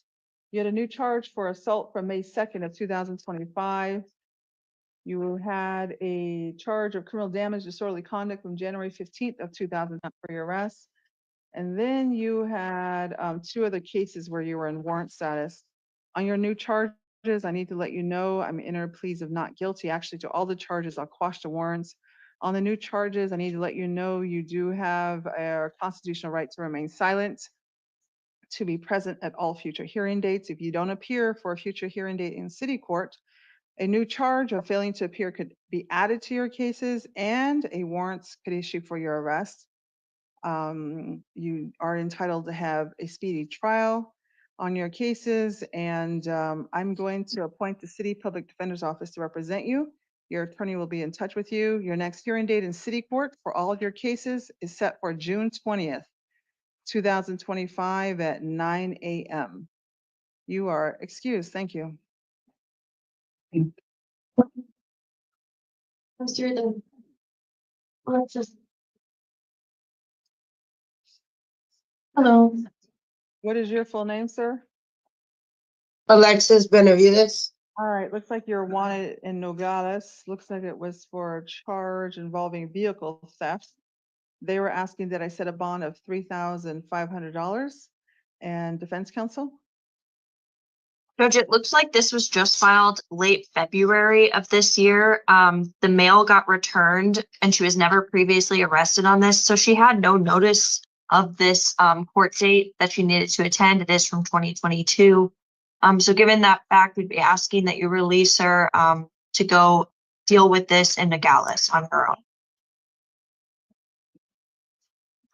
You had a new charge for assault from May 2nd of 2025. You had a charge of criminal damage, disorderly conduct from January 15th of 2000 for your arrest. And then you had 2 other cases where you were in warrant status. On your new charges, I need to let you know I'm enter pleas of not guilty. Actually, to all the charges, I'll quash the warrants. On the new charges, I need to let you know you do have a constitutional right to remain silent, to be present at all future hearing dates. If you don't appear for a future hearing date in city court, a new charge of failing to appear could be added to your cases and a warrant could issue for your arrest. You are entitled to have a speedy trial on your cases, and I'm going to appoint the City Public Defender's Office to represent you. Your attorney will be in touch with you. Your next hearing date in city court for all of your cases is set for June 20th, 2025 at 9 a.m. You are excused. Thank you. Hello. What is your full name, sir? Alexis Benavides. All right, looks like you're wanted in Nogales. Looks like it was for a charge involving vehicle theft. They were asking that I set a bond of $3,500. And defense counsel? Judge, it looks like this was just filed late February of this year. The mail got returned and she was never previously arrested on this. So she had no notice of this court date that she needed to attend. It is from 2022. So given that fact, we'd be asking that you release her to go deal with this in Nogales on her own.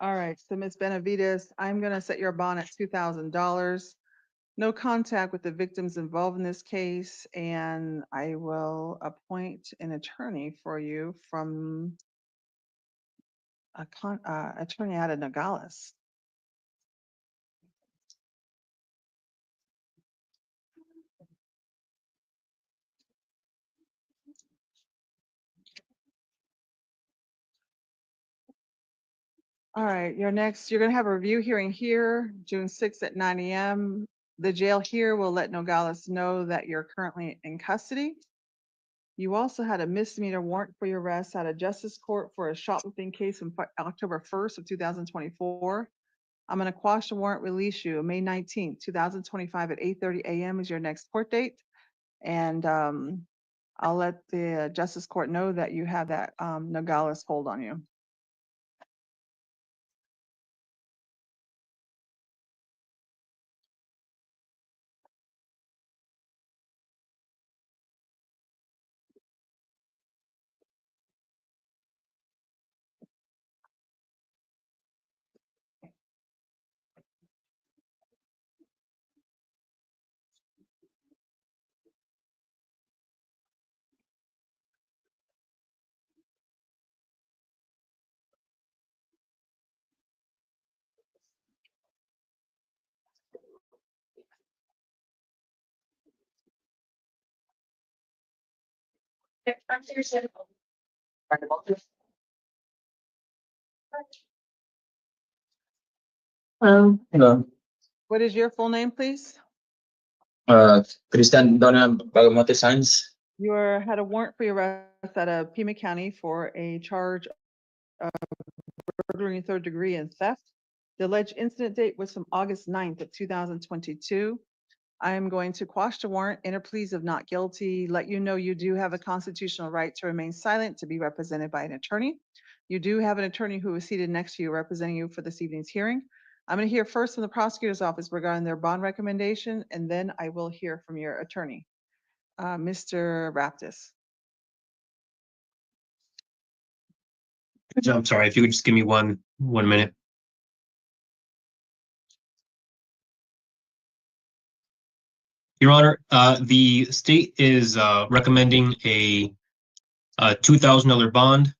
All right, so Ms. Benavides, I'm gonna set your bond at $2,000. No contact with the victims involved in this case, and I will appoint an attorney for you from a attorney out of Nogales. All right, you're gonna have a review hearing here, June 6th at 9 a.m. The jail here will let Nogales know that you're currently in custody. You also had a misdemeanor warrant for your arrest out of Justice Court for a shoplifting case on October 1st of 2024. I'm gonna quash the warrant, release you May 19th, 2025 at 8:30 a.m. is your next court date. And I'll let the Justice Court know that you have that Nogales hold on you. Hello. What is your full name, please? Christian Donna Bagamote Science. You had a warrant for your arrest out of Pima County for a charge of burglary in third degree and theft. The alleged incident date was from August 9th of 2022. I am going to quash the warrant, enter pleas of not guilty, let you know you do have a constitutional right to remain silent, to be represented by an attorney. You do have an attorney who is seated next to you representing you for this evening's hearing. I'm going to hear first from the prosecutor's office regarding their bond recommendation, and then I will hear from your attorney. Mr. Raptis. I'm sorry, if you could just give me one minute. Your Honor, the state is recommending a $2,000 bond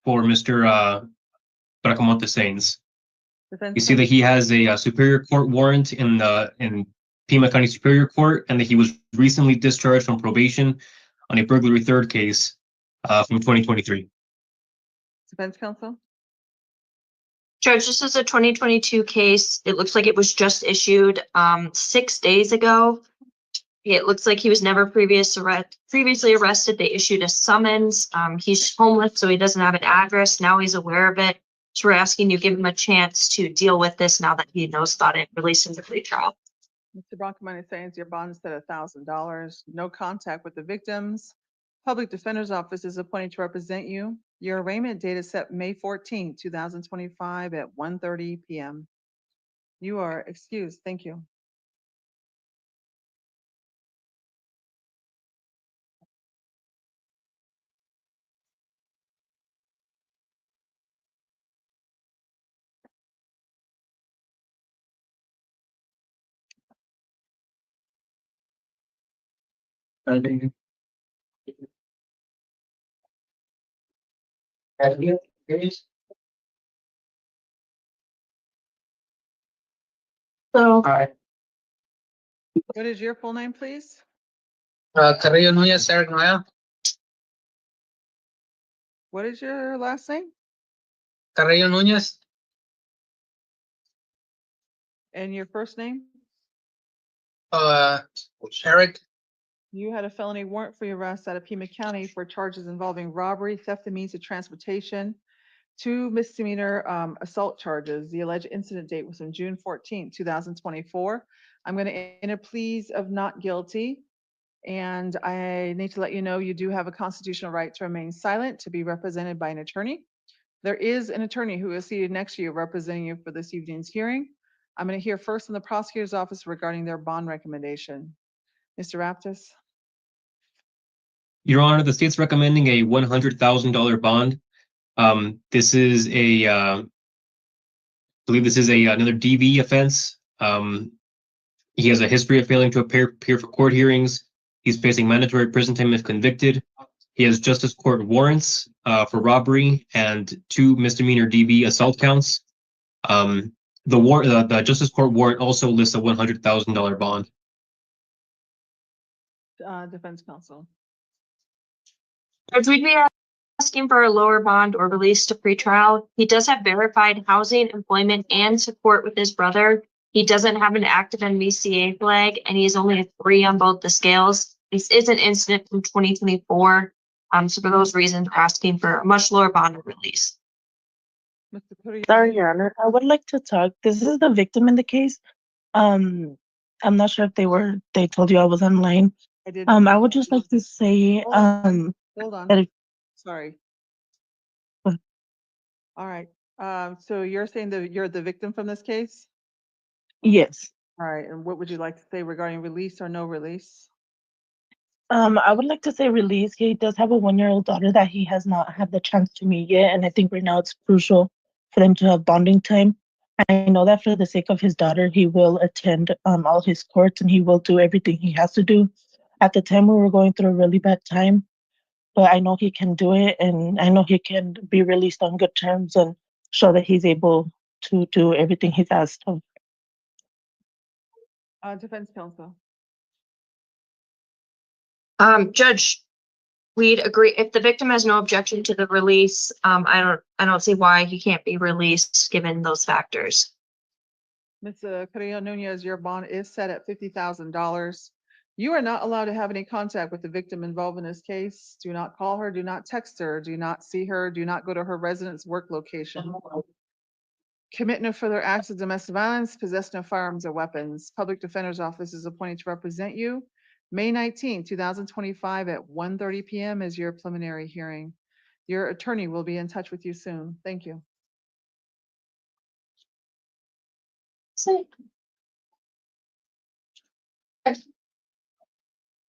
for Mr. Bracamonte Sainz. You see that he has a Superior Court warrant in Pima County Superior Court, and that he was recently discharged from probation on a burglary third case from 2023. Defense counsel. Judge, this is a 2022 case. It looks like it was just issued 6 days ago. It looks like he was never previously arrested. They issued a summons. He's homeless, so he doesn't have an address. Now he's aware of it. So we're asking you give him a chance to deal with this now that he knows about it, released him to plea trial. Mr. Bracamonte Sainz, your bond is set at $1,000. No contact with the victims. Public Defender's Office is appointed to represent you. Your arraignment date is set May 14, 2025 at 1:30 p.m. You are excused. Thank you. So, What is your full name, please? Carrillo Nunes, Eric Noel. What is your last name? Carrillo Nunes. And your first name? Eric. You had a felony warrant for your arrest out of Pima County for charges involving robbery, theft of means of transportation, 2 misdemeanor assault charges. The alleged incident date was on June 14, 2024. I'm going to enter pleas of not guilty. And I need to let you know you do have a constitutional right to remain silent, to be represented by an attorney. There is an attorney who is seated next to you representing you for this evening's hearing. I'm going to hear first from the prosecutor's office regarding their bond recommendation. Mr. Raptis. Your Honor, the state's recommending a $100,000 bond. This is I believe this is another DV offense. He has a history of failing to appear for court hearings. He's facing mandatory prison time if convicted. He has justice court warrants for robbery and 2 misdemeanor DV assault counts. The justice court warrant also lists a $100,000 bond. Defense counsel. Judge, we'd be asking for a lower bond or release to pretrial. He does have verified housing, employment, and support with his brother. He doesn't have an active NVCA flag, and he's only a 3 on both the scales. This is an incident from 2024. So for those reasons, we're asking for a much lower bond or release. Mr. Pereia. Sorry, Your Honor. I would like to talk. This is the victim in the case. I'm not sure if they told you I was online. I did. I would just like to say, Hold on. that Sorry. Go ahead. All right. So you're saying that you're the victim from this case? yes. All right. And what would you like to say regarding release or no release? I would like to say release. He does have a 1-year-old daughter that he has not had the chance to meet yet, and I think right now it's crucial for them to have bonding time. I know that for the sake of his daughter, he will attend all his courts and he will do everything he has to do. At the time, we were going through a really bad time, but I know he can do it, and I know he can be released on good terms and show that he's able to do everything he's asked of. Defense counsel. Judge, we'd agree, if the victim has no objection to the release, I don't see why he can't be released, given those factors. Ms. Pereia Nunes, your bond is set at $50,000. You are not allowed to have any contact with the victim involved in this case. Do not call her, do not text her, do not see her, do not go to her residence work location. Commit no further acts of domestic violence, possession of firearms or weapons. Public Defender's Office is appointed to represent you. May 19, 2025 at 1:30 p.m. is your preliminary hearing. Your attorney will be in touch with you soon. Thank you.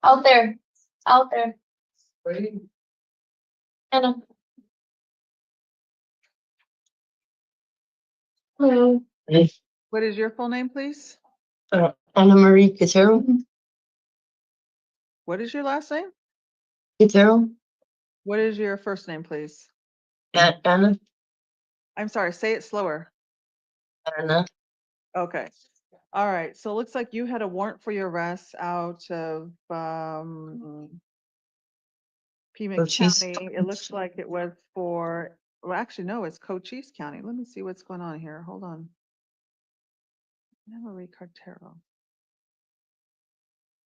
Out there. Anna. Hello. What is your full name, please? Anna Marie Quintero. What is your last name? Quintero. What is your first name, please? Anna. I'm sorry, say it slower. Anna. Okay. All right. So it looks like you had a warrant for your arrest out of Pima Cochise. County. It looks like it was for, well, actually, no, it's Cochise County. Let me see what's going on here. Hold on. Marie Cartero.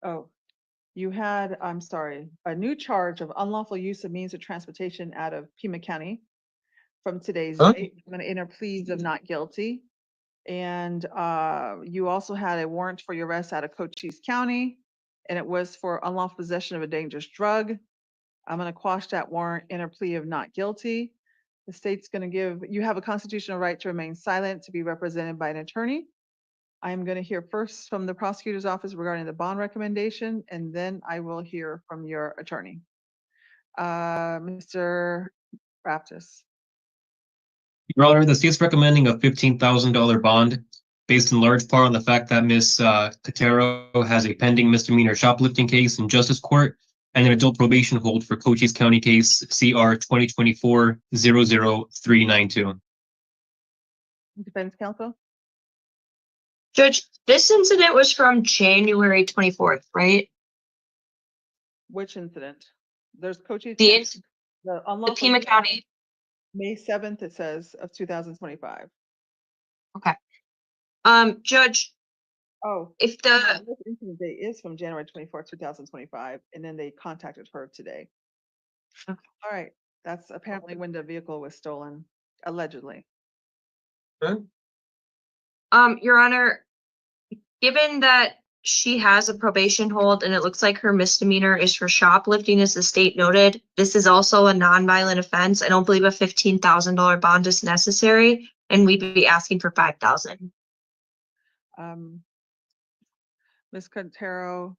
Oh, you had, I'm sorry, a new charge of unlawful use of means of transportation out of Pima County from today's date. I'm going to enter pleas of not guilty. And you also had a warrant for your arrest out of Cochise County, and it was for unlawful possession of a dangerous drug. I'm going to quash that warrant, enter plea of not guilty. The state's going to give, you have a constitutional right to remain silent, to be represented by an attorney. I'm going to hear first from the prosecutor's office regarding the bond recommendation, and then I will hear from your attorney. Mr. Raptis. Your Honor, the state's recommending a $15,000 bond based in large part on the fact that Ms. Cotero has a pending misdemeanor shoplifting case in justice court and an adult probation hold for Cochise County case CR 2024-00392. Defense counsel. Judge, this incident was from January 24th, right? Which incident? There's Cochise. The unlawful Pima County. May 7th, it says, of 2025. Okay. Judge. Oh. If the this incident date is from January 24th, 2025, and then they contacted her today. Okay. All right. That's apparently when the vehicle was stolen, allegedly. Your Honor, given that she has a probation hold and it looks like her misdemeanor is for shoplifting, as the state noted, this is also a nonviolent offense. I don't believe a $15,000 bond is necessary, and we'd be asking for $5,000. Ms. Quintero,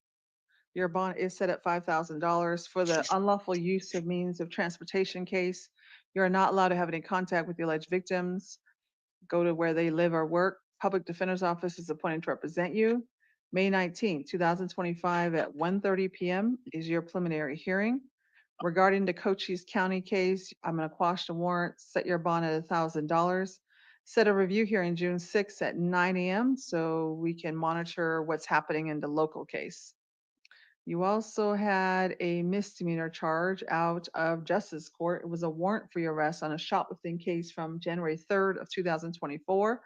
your bond is set at $5,000 for the unlawful use of means of transportation case. You're not allowed to have any contact with the alleged victims. Go to where they live or work. Public Defender's Office is appointed to represent you. May 19, 2025 at 1:30 p.m. is your preliminary hearing. Regarding the Cochise County case, I'm going to quash the warrant, set your bond at $1,000. Set a review hearing June 6th at 9 a.m. so we can monitor what's happening in the local case. You also had a misdemeanor charge out of Justice Court. It was a warrant for your arrest on a shoplifting case from January 3rd of 2024.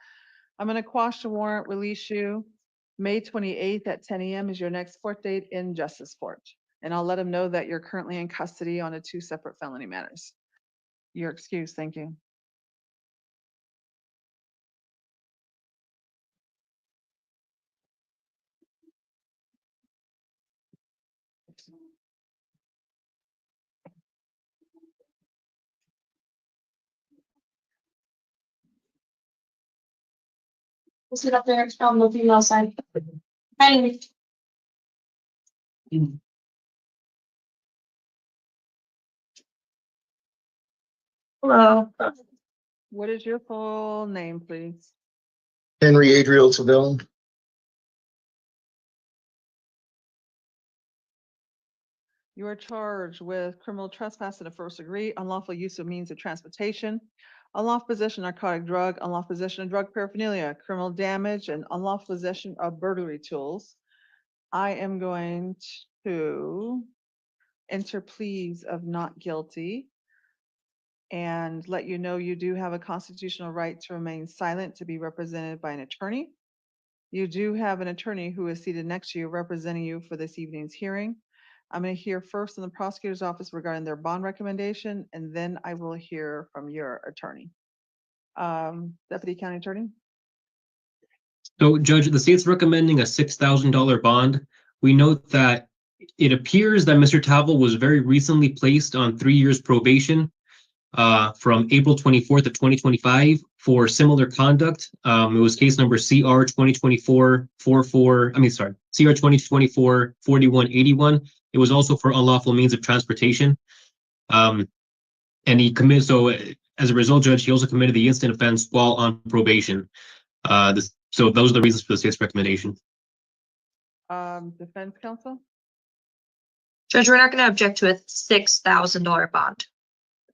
I'm going to quash the warrant, release you. May 28th at 10 a.m. is your next court date in Justice Court. And I'll let them know that you're currently in custody on 2 separate felony matters. You're excused. Thank you. We'll sit up there on the female side. Hey. Hello. What is your full name, please? Henry Adriel Seville. You are charged with criminal trespass in the first degree, unlawful use of means of transportation, unlawful possession of narcotic drug, unlawful possession of drug paraphernalia, criminal damage, and unlawful possession of burglary tools. I am going to enter pleas of not guilty, and let you know you do have a constitutional right to remain silent to be represented by an attorney. You do have an attorney who is seated next to you representing you for this evening's hearing. I'm going to hear first from the prosecutor's office regarding their bond recommendation, and then I will hear from your attorney. Deputy County Attorney? So, Judge, the state's recommending a $6,000 bond. We note that it appears that Mr. Tavel was very recently placed on 3 years probation from April 24th of 2025 for similar conduct. It was case number CR 2024-4181. It was also for unlawful means of transportation. And he committed, so as a result, Judge, he also committed the instant offense while on probation. So those are the reasons for the state's recommendation. Defense counsel? Judge, we're not going to object to a $6,000 bond.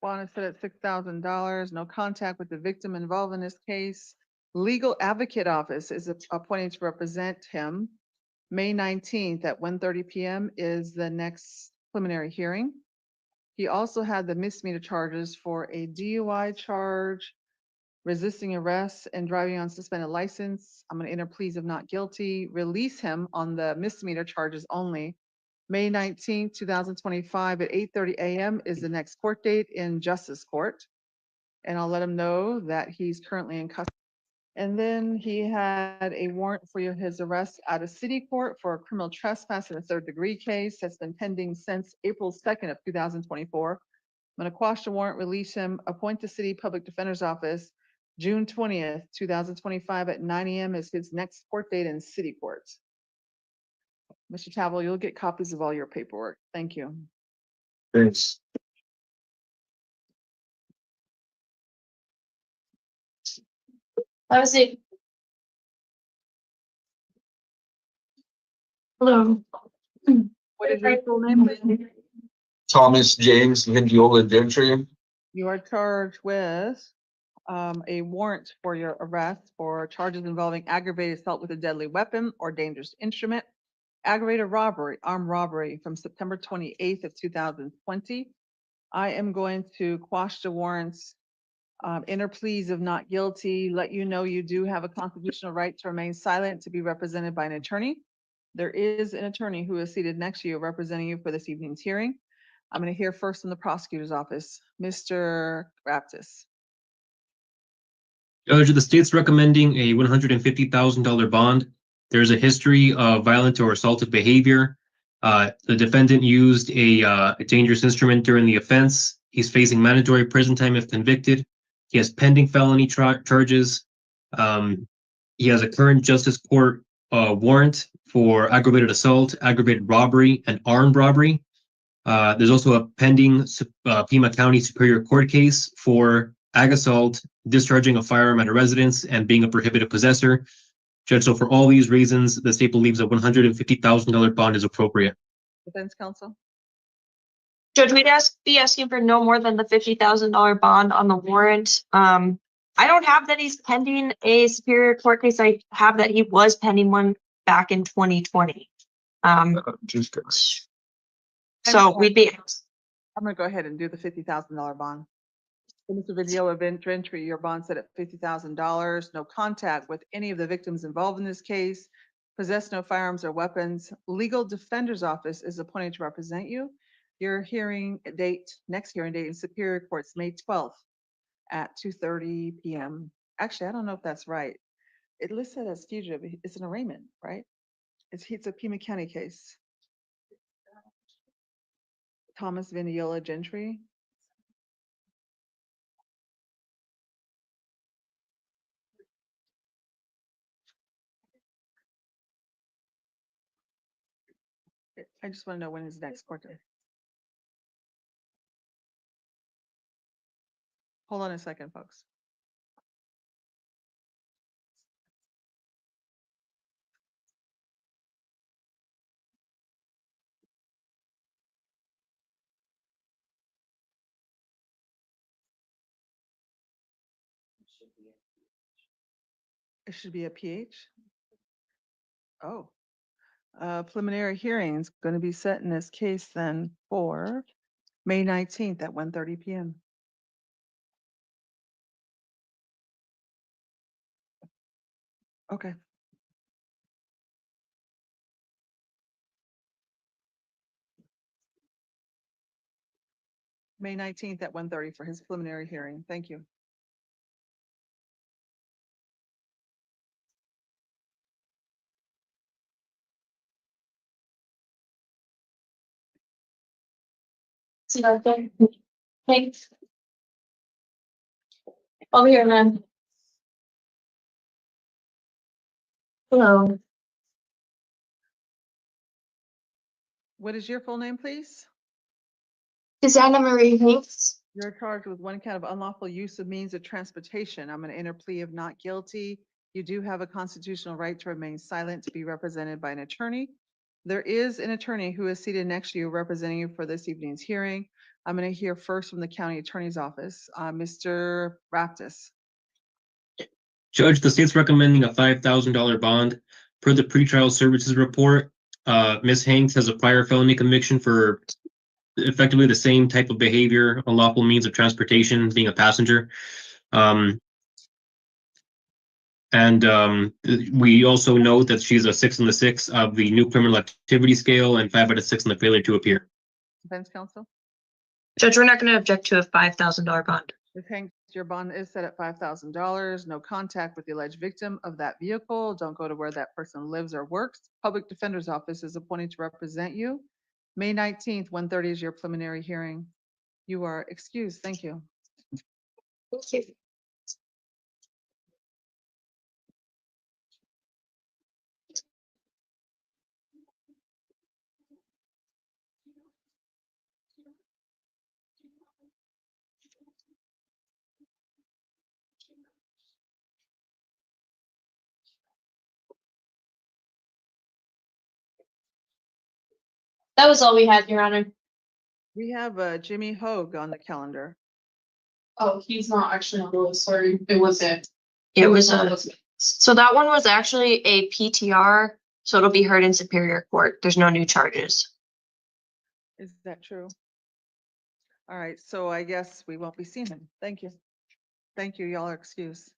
Bond is set at $6,000. No contact with the victim involved in this case. Legal Advocate Office is appointed to represent him. May 19th at 1:30 p.m. is the next preliminary hearing. He also had the misdemeanor charges for a DUI charge, resisting arrest, and driving on suspended license. I'm going to enter pleas of not guilty, release him on the misdemeanor charges only. May 19th, 2025 at 8:30 a.m. is the next court date in Justice Court. And I'll let him know that he's currently in custody. And then he had a warrant for his arrest out of city court for a criminal trespass in a third-degree case that's been pending since April 2nd of 2024. I'm going to quash the warrant, release him, appoint the city public defender's office. June 20th, 2025 at 9 a.m. is his next court date in city court. Mr. Tavel, you'll get copies of all your paperwork. Thank you. Thanks. Have a seat. Hello. What is your full name? Thomas James Viola Gentry. You are charged with a warrant for your arrest for charges involving aggravated assault with a deadly weapon or dangerous instrument, aggravated robbery, armed robbery from September 28th of 2020. I am going to quash the warrants, enter pleas of not guilty, let you know you do have a constitutional right to remain silent to be represented by an attorney. There is an attorney who is seated next to you representing you for this evening's hearing. I'm going to hear first from the prosecutor's office. Mr. Raptis. Judge, the state's recommending a $150,000 bond. There's a history of violent or assaultive behavior. The defendant used a dangerous instrument during the offense. He's facing mandatory prison time if convicted. He has pending felony charges. He has a current justice court warrant for aggravated assault, aggravated robbery, and armed robbery. There's also a pending Pima County Superior Court case for ag assault, discharging a firearm at a residence, and being a prohibited possessor. Judge, so for all these reasons, the state believes a $150,000 bond is appropriate. Defense counsel. Judge, we'd be asking for no more than the $50,000 bond on the warrant. I don't have that he's pending a Superior Court case. I have that he was pending one back in 2020. So we'd be. I'm going to go ahead and do the $50,000 bond. So Mr. Viola Gentry, your bond set at $50,000. No contact with any of the victims involved in this case. Possess no firearms or weapons. Legal Defender's Office is appointed to represent you. Your hearing date, next hearing date in Superior Court's May 12th at 2:30 p.m. Actually, I don't know if that's right. It listed as fugitive. It's an arraignment, right? It's a Pima County case. Thomas Viola Gentry. I just want to know when his next court date. Hold on a second, folks. It should be a PH. Oh, Preliminary hearings going to be set in this case then for May 19th at 1:30 PM. Okay. May 19th at 1:30 for his preliminary hearing. Thank you. See that there? Thanks. Over here, man. Hello. What is your full name, please? Susanna Marie Hanks. You're charged with one count of unlawful use of means of transportation. I'm going to enter plea of not guilty. You do have a constitutional right to remain silent, to be represented by an attorney. There is an attorney who is seated next to you representing you for this evening's hearing. I'm going to hear first from the county attorney's office. Mr. Raptis. Judge, the state's recommending a $5,000 bond. Per the pretrial services report, Ms. Hanks has a prior felony conviction for effectively the same type of behavior, unlawful means of transportation, being a passenger. We also note that she's a 6 on the 6 of the new criminal activity scale and 5 out of 6 on the failure to appear. Defense counsel. Judge, we're not going to object to a $5,000 bond. Ms. Hanks, your bond is set at $5,000. No contact with the alleged victim of that vehicle. Don't go to where that person lives or works. Public Defender's Office is appointed to represent you. May 19th, 1:30 is your preliminary hearing. You are excused. Thank you. Thank you. That was all we had, Your Honor. We have Jimmy Hogue on the calendar. Oh, he's not actually on the list. Sorry, it wasn't. It was so that one was actually a PTR, so it'll be heard in Superior Court. There's no new charges. Is that true? All right, so I guess we won't be seeing him. Thank you. Thank you. Y'all are excused.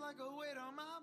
like a weight on my